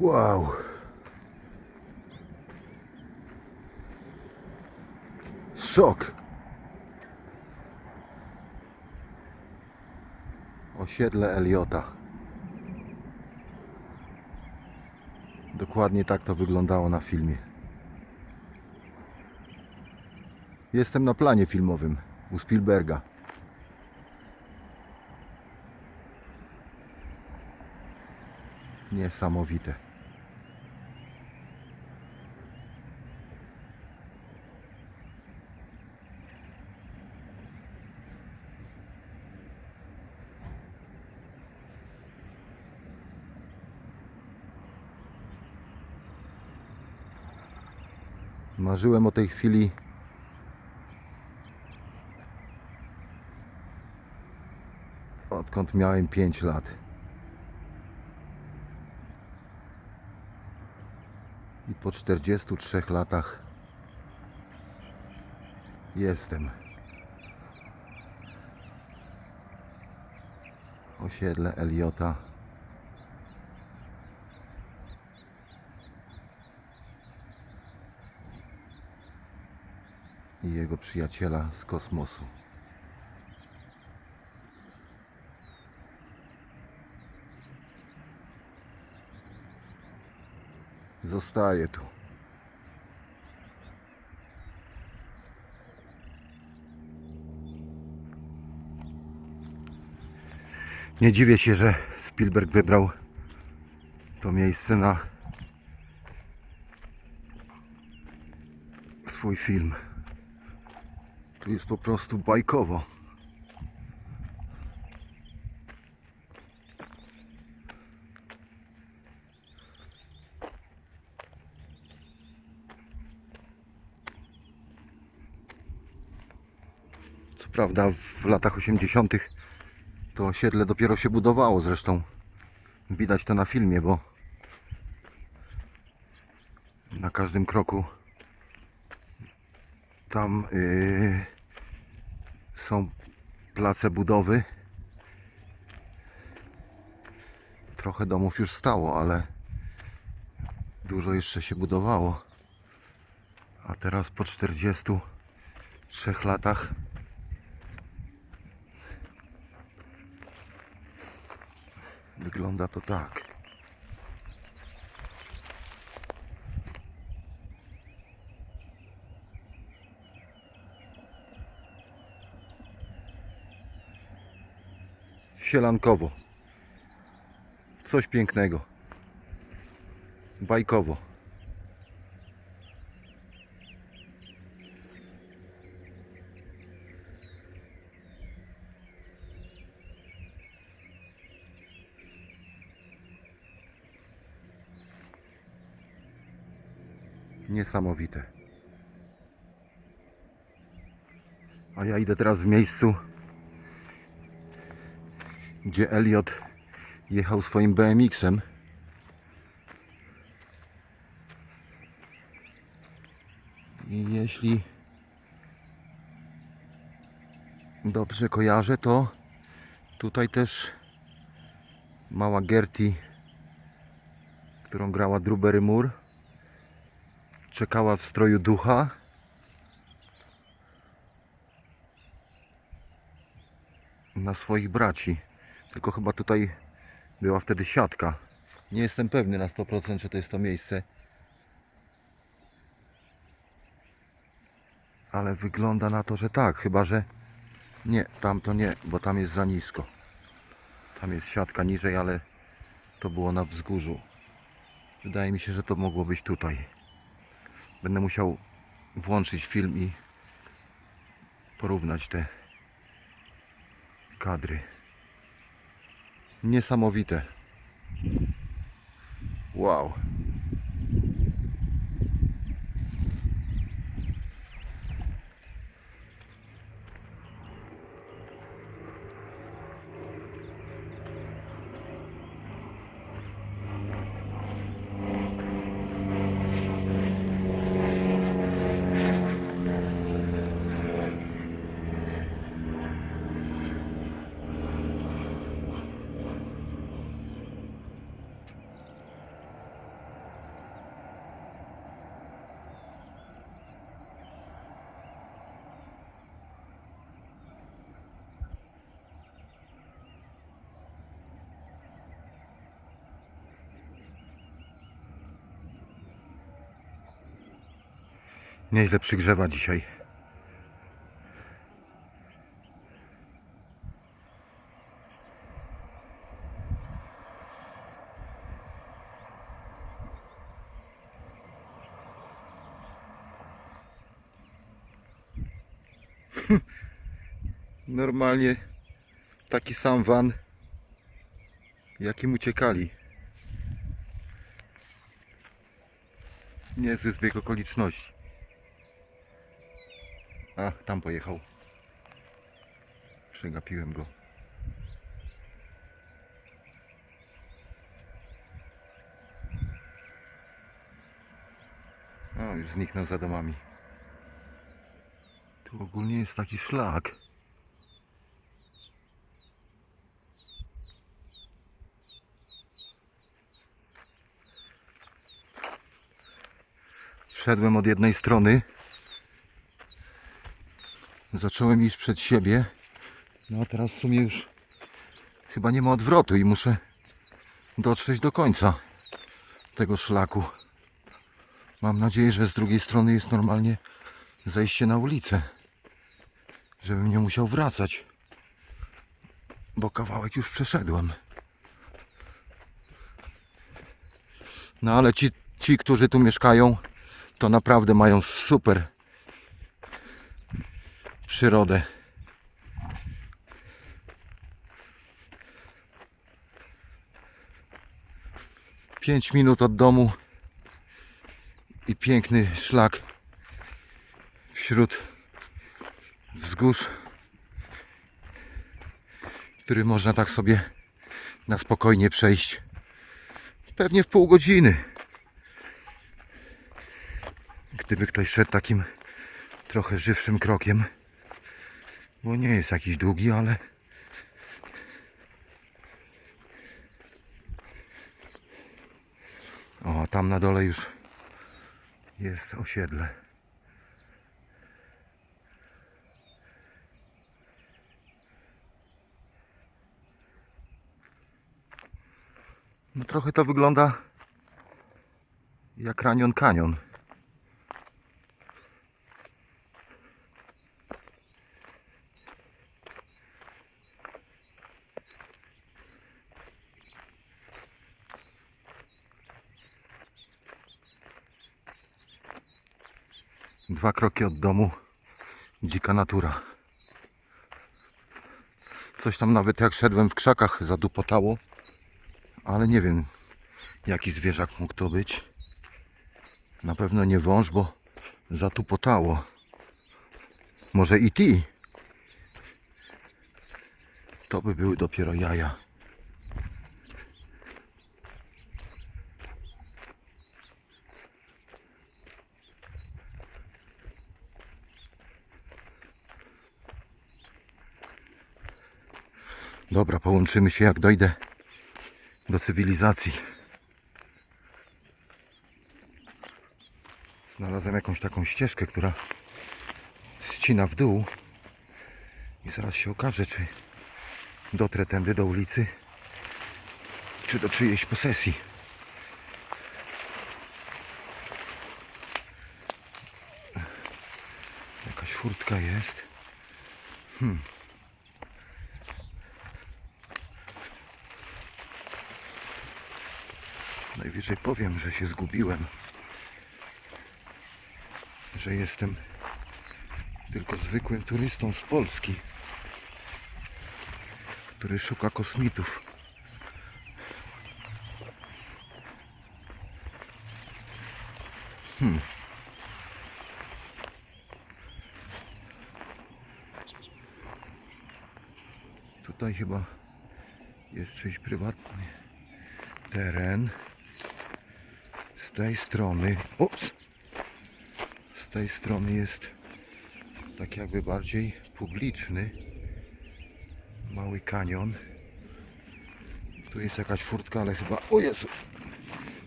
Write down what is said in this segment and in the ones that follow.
Wow. Szok. Osiedle Eliota. Dokładnie tak to wyglądało na filmie. Jestem na planie filmowym u Spielberga. Niesamowite. Marzyłem o tej chwili odkąd miałem 5 lat. I po 43 latach jestem. Osiedle Eliota. I jego przyjaciela z kosmosu. Zostaję tu. Nie dziwię się, że Spielberg wybrał to miejsce na swój film. Tu jest po prostu bajkowo. Co prawda w latach 80. to osiedle dopiero się budowało, zresztą widać to na filmie, bo na każdym kroku tam są place budowy. Trochę domów już stało, ale dużo jeszcze się budowało. A teraz po 43 latach wygląda to tak. Sielankowo. Coś pięknego. Bajkowo. Niesamowite. A ja idę teraz w miejscu, gdzie Elliot jechał swoim BMX-em. I jeśli dobrze kojarzę, to tutaj też mała Gertie, którą grała Drew Barrymore, czekała w stroju ducha. Na swoich braci. Tylko chyba tutaj była wtedy siatka. Nie jestem pewny na 100%, że to jest to miejsce. Ale wygląda na to, że tak. Chyba że nie, tam to nie, bo tam jest za nisko. Tam jest siatka niżej, ale to było na wzgórzu. Wydaje mi się, że to mogło być tutaj. Będę musiał włączyć film i porównać te kadry. Niesamowite. Wow. Nieźle przygrzewa dzisiaj. Normalnie taki sam van, jakim uciekali. Niezły zbieg okoliczności. A, tam pojechał. Przegapiłem go. O, już zniknął za domami. Tu ogólnie jest taki szlak. Szedłem od jednej strony. Zacząłem iść przed siebie. No a teraz w sumie już chyba nie ma odwrotu i muszę dotrzeć do końca tego szlaku. Mam nadzieję, że z drugiej strony jest normalnie zejście na ulicę, żebym nie musiał wracać, bo kawałek już przeszedłem. No ale ci, którzy tu mieszkają, to naprawdę mają super przyrodę. Pięć minut od domu i piękny szlak wśród wzgórz, który można tak sobie na spokojnie przejść. Pewnie w pół godziny. Gdyby ktoś szedł takim trochę żywszym krokiem, bo nie jest jakiś długi, ale o, tam na dole już jest osiedle. No trochę to wygląda jak Runyon Canyon. Dwa kroki od domu, dzika natura. Coś tam nawet jak szedłem w krzakach zadupotało, ale nie wiem jaki zwierzak mógł to być. Na pewno nie wąż, bo zatupotało. Może i ty? To by były dopiero jaja. Dobra, połączymy się jak dojdę do cywilizacji. Znalazłem jakąś taką ścieżkę, która ścina w dół i zaraz się okaże, czy dotrę tędy do ulicy, czy do czyjejś posesji. Jakaś furtka jest. Najwyżej powiem, że się zgubiłem, że jestem tylko zwykłym turystą z Polski, który szuka kosmitów. Tutaj chyba jest czyjś prywatny teren. Z tej strony, z tej strony jest tak jakby bardziej publiczny mały kanion. Tu jest jakaś furtka, ale chyba, o Jezu,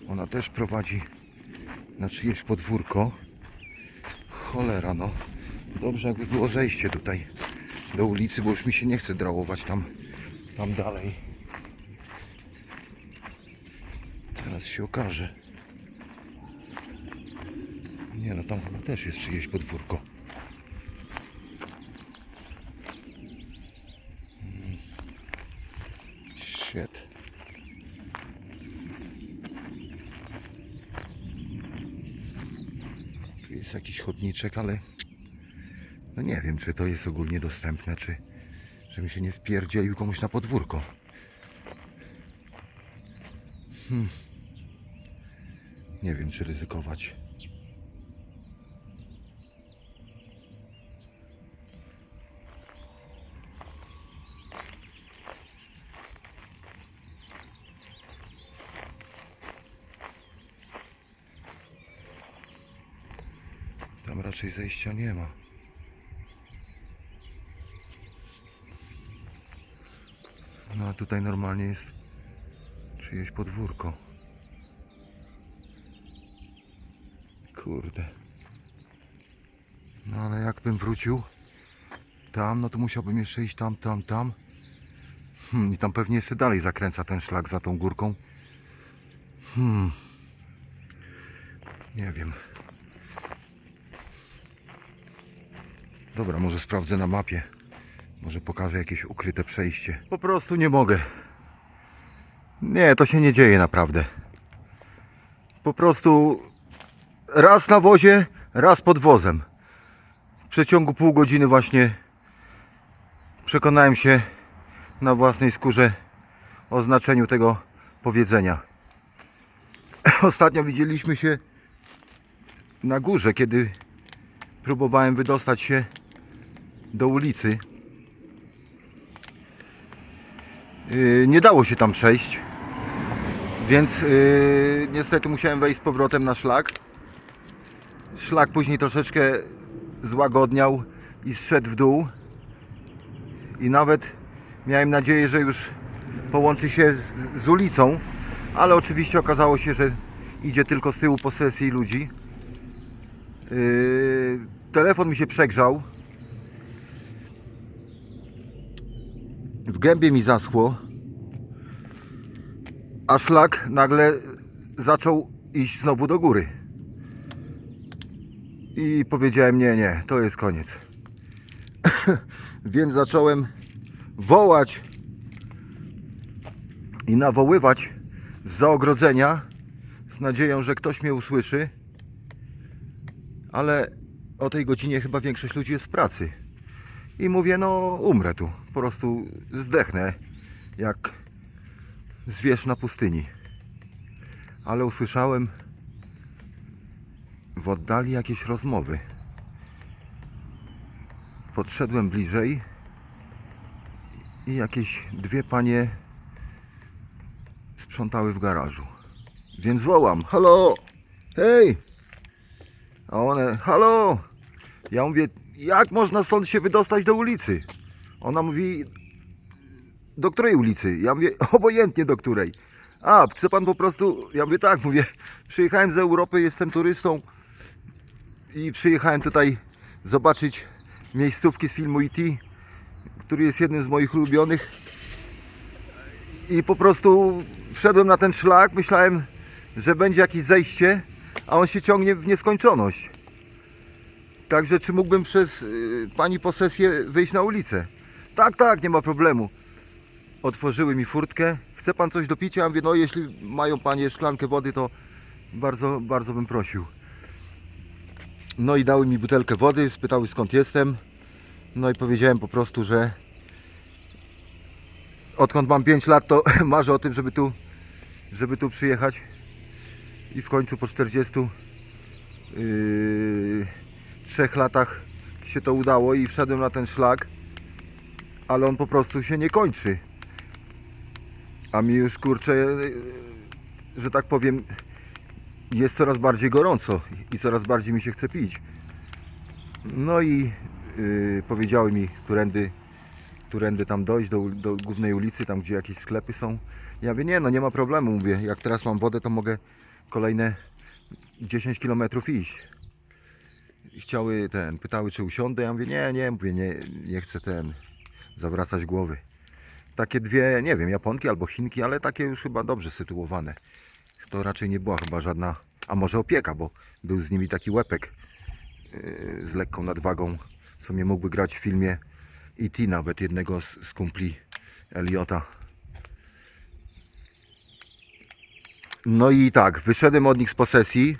ona też prowadzi na czyjeś podwórko. Cholera, no. Dobrze jakby było zejście tutaj do ulicy, bo już mi się nie chce drałować tam dalej. Teraz się okaże. Nie no, tam chyba też jest czyjeś podwórko. Shit. Tu jest jakiś chodniczek, ale no nie wiem, czy to jest ogólnie dostępne, czy żebym się nie wpierdzielił komuś na podwórko. Nie wiem, czy ryzykować. Tam raczej zejścia nie ma. No a tutaj normalnie jest czyjeś podwórko. Kurde. No ale jakbym wrócił tam, no to musiałbym jeszcze iść tam. I tam pewnie jeszcze dalej zakręca ten szlak za tą górką. Nie wiem. Dobra, może sprawdzę na mapie. Może pokażę jakieś ukryte przejście. Po prostu nie mogę. Nie, to się nie dzieje naprawdę. Po prostu raz na wozie, raz pod wozem. W przeciągu pół godziny właśnie przekonałem się na własnej skórze o znaczeniu tego powiedzenia. Ostatnio widzieliśmy się na górze, kiedy próbowałem wydostać się do ulicy. Nie dało się tam przejść, więc niestety musiałem wejść z powrotem na szlak. Szlak później troszeczkę złagodniał i zszedł w dół. I nawet miałem nadzieję, że już połączy się z ulicą, ale oczywiście okazało się, że idzie tylko z tyłu posesji ludzi. Telefon mi się przegrzał. W gębie mi zaschło. A szlak nagle zaczął iść znowu do góry. I powiedziałem, nie, to jest koniec. Więc zacząłem wołać i nawoływać zza ogrodzenia z nadzieją, że ktoś mnie usłyszy. Ale o tej godzinie chyba większość ludzi jest w pracy. I mówię, no umrę tu. Po prostu zdechnę jak zwierz na pustyni. Ale usłyszałem w oddali jakieś rozmowy. Podszedłem bliżej i jakieś dwie panie sprzątały w garażu. Więc wołam, halo, hej! A one, halo! Ja mówię, jak można stąd się wydostać do ulicy? Ona mówi, do której ulicy? Ja mówię, obojętnie do której. A, chce pan po prostu... Ja mówię, tak, mówię, przyjechałem z Europy, jestem turystą i przyjechałem tutaj zobaczyć miejscówki z filmu E.T., który jest jednym z moich ulubionych. I po prostu wszedłem na ten szlak, myślałem, że będzie jakieś zejście, a on się ciągnie w nieskończoność. Także czy mógłbym przez pani posesję wyjść na ulicę? Tak, nie ma problemu. Otworzyły mi furtkę. Chce pan coś do picia? Ja mówię, no jeśli mają panie szklankę wody, to bardzo bym prosił. No i dały mi butelkę wody, spytały skąd jestem. No i powiedziałem po prostu, że odkąd mam 5 lat, to marzę o tym, żeby tu przyjechać. I w końcu po 43 latach się to udało i wszedłem na ten szlak. Ale on po prostu się nie kończy. A mi już, kurczę, że tak powiem, jest coraz bardziej gorąco i coraz bardziej mi się chce pić. No i powiedziały mi, którędy tam dojść do głównej ulicy, tam gdzie jakieś sklepy są. Ja mówię, nie ma problemu, mówię, jak teraz mam wodę, to mogę kolejne 10 km iść. I pytały, czy usiądę. Ja mówię, nie chcę zawracać głowy. Takie dwie, nie wiem, Japonki albo Chinki, ale takie już chyba dobrze sytuowane. To raczej nie była chyba żadna A może opieka, bo był z nimi taki łepek z lekką nadwagą, co mnie mógłby grać w filmie E.T. nawet, jednego z kumpli Eliota. No i tak, wyszedłem od nich z posesji.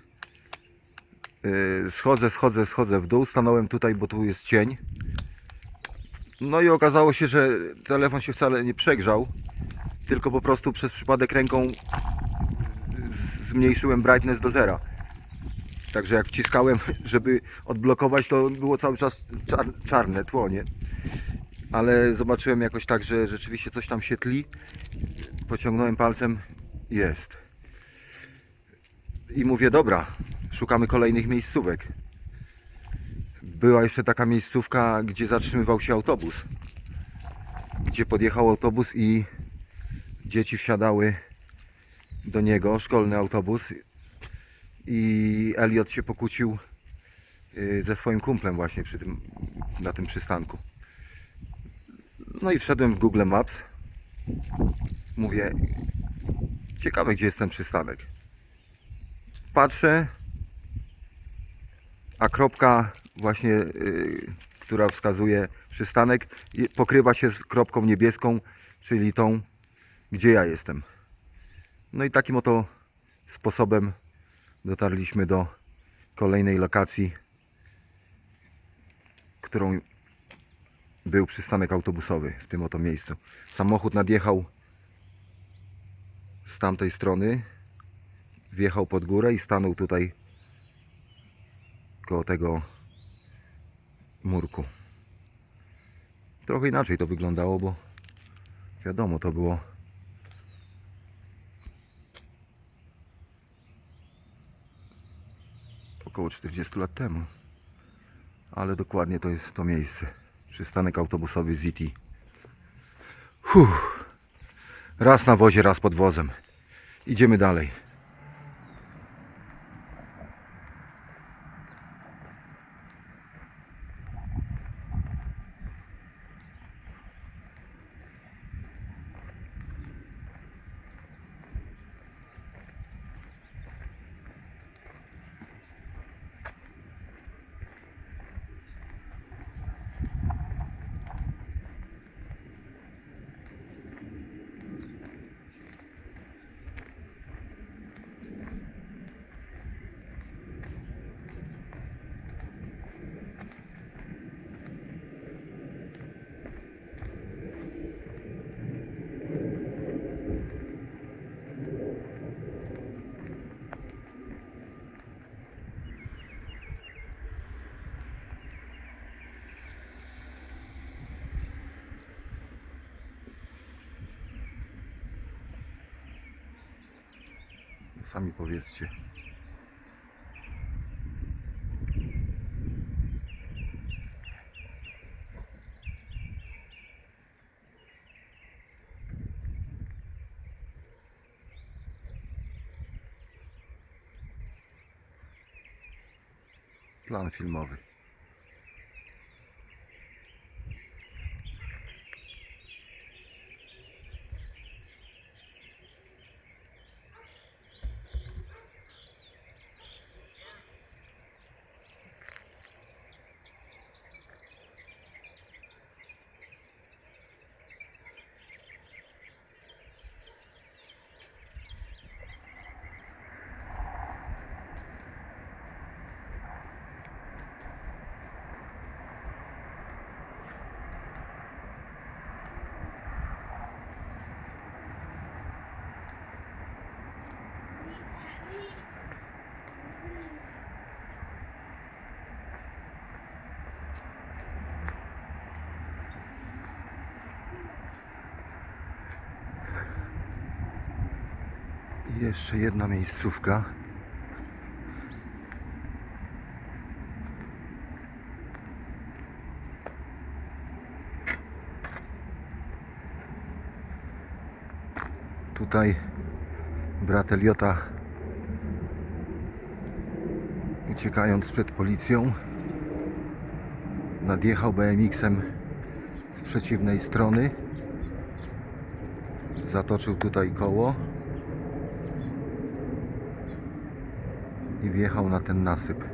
Schodzę w dół, stanąłem tutaj, bo tu jest cień. No i okazało się, że telefon się wcale nie przegrzał, tylko po prostu przez przypadek ręką zmniejszyłem brightness do zera. Także jak wciskałem, żeby odblokować, to było cały czas czarne tło, nie? Ale zobaczyłem jakoś tak, że rzeczywiście coś tam się tli. Pociągnąłem palcem, jest. I mówię, dobra, szukamy kolejnych miejscówek. Była jeszcze taka miejscówka, gdzie zatrzymywał się autobus. Gdzie podjechał autobus i dzieci wsiadały do niego, szkolny autobus. I Eliot się pokłócił ze swoim kumplem właśnie na tym przystanku. No i wszedłem w Google Maps. Mówię, ciekawe gdzie jest ten przystanek. Patrzę, a kropka właśnie, która wskazuje przystanek, pokrywa się z kropką niebieską, czyli tą, gdzie ja jestem. No i takim oto sposobem dotarliśmy do kolejnej lokacji, którą był przystanek autobusowy w tym oto miejscu. Samochód nadjechał z tamtej strony, wjechał pod górę i stanął tutaj koło tego murku. Trochę inaczej to wyglądało, bo wiadomo, to było około 40 lat temu. Ale dokładnie to jest to miejsce. Przystanek autobusowy ZT. Raz na wozie, raz pod wozem. Idziemy dalej. Sami powiedzcie. Plan filmowy. I jeszcze jedna miejscówka. Tutaj brat Eliota, uciekając przed policją, nadjechał BMX-em z przeciwnej strony, zatoczył tutaj koło i wjechał na ten nasyp.